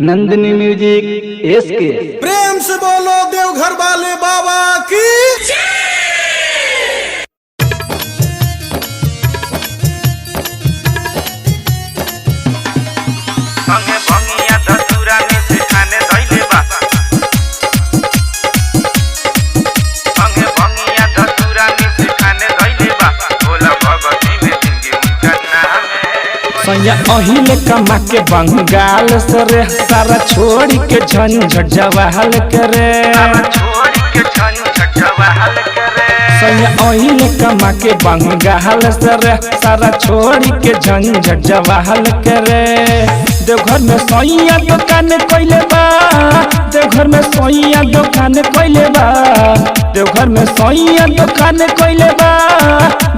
Nandini music SK. प्रेम से बोलो देवघर वाले बाबा की। अहिले कमा के बंगाल सरे सारा छोड़ के झंझट जवाहल करे। अहिले कमा के बंगाल सरे सारा छोड़ के झंझट जवाहल करे। देवघर में सोइया दुकान कोइले बा, देवघर में सोइया दुकान कोइले बा, देवघर में सोइया दुकान कोइले बा,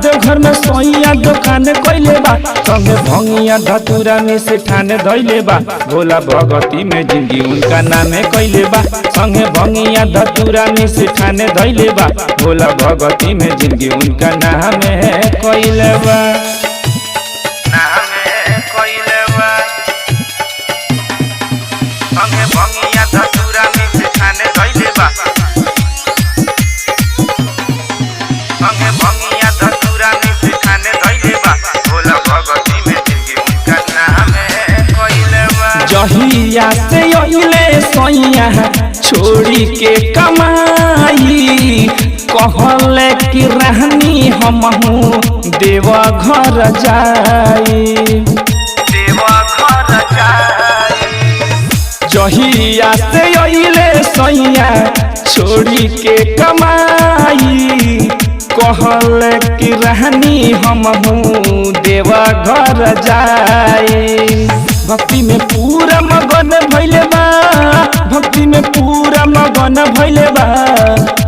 देवघर में सोइया दुकान कोइले बा। संगे भंगिया धतूरा में से ठाने धइले बा, भोला भगती में जिंदगी उनका नामे कोइले बा। संगे भंगिया धतूरा में से ठाने धइले बा, भोला भगती में जिंदगी उनका नामे कोइले बा। संगे भंगिया धतूरा में से ठाने धइले बा, संगे भंगिया धतूरा में से ठाने धइले बा, भोला भगती में जिंदगी उनका नामे कोइले बा। जहिया से अइले सोइया छोड़ी के कमाई, कहले कि रहनी हमहू देवा घर जाई, देवा घर जाई। जहिया से अइले सोइया छोड़ी के कमाई, कहले कि रहनी हमहू देवा घर जाई। भक्ति में पूरा मगन भइले बा, भक्ति में पूरा मगन भइले बा,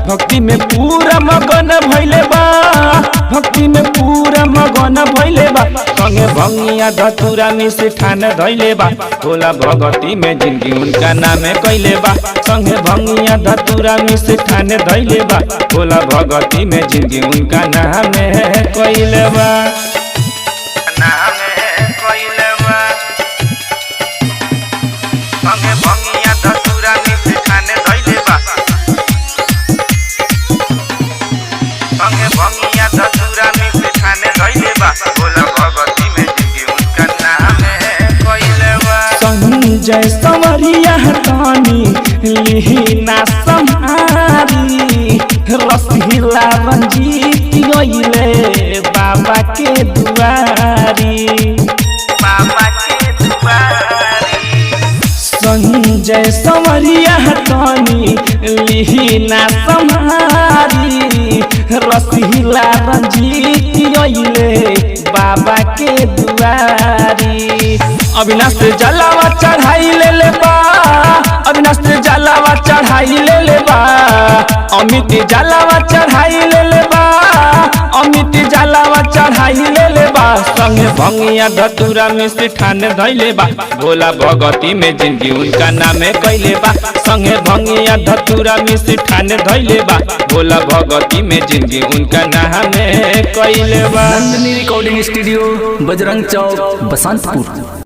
भक्ति में पूरा मगन भइले बा, भक्ति में पूरा मगन भइले बा। संगे भंगिया धतूरा में से ठान धइले बा, भोला भगती में जिंदगी उनका नामे कइले बा। संगे भंगिया धतूरा में से ठान धइले बा, भोला भगती में जिंदगी उनका नामे कइले बा। संगे भंगिया धतूरा में से ठाने धइले बा, संगे भंगिया धतूरा में से ठाने धइले बा, भोला भगती में जिंदगी उनका नामे कोइले बा। संजय संवरिया तानी लिहिना संहारी, रसिला रंजीत गइले बाबा के दुआरी, बाबा के दुआरी। संजय संवरिया तानी लिहिना संहारी, रसिला रंजीत गइले बाबा के दुआरी। अविनाश जलावा चढ़ाई ले बा, अविनाश जलावा चढ़ाई ले बा, अमित जलावा चढ़ाई ले बा, अमित जलावा चढ़ाई ले बा। संगे भंगिया धतूरा में से ठान धइले बा, भोला भगती में जिंदगी उनका नामे कइले बा। संगे भंगिया धतूरा में से ठान धइले बा, भोला भगती में जिंदगी उनका नामे कइले बा। Nandini recording studio, Bajrang Chowk, Basantpur.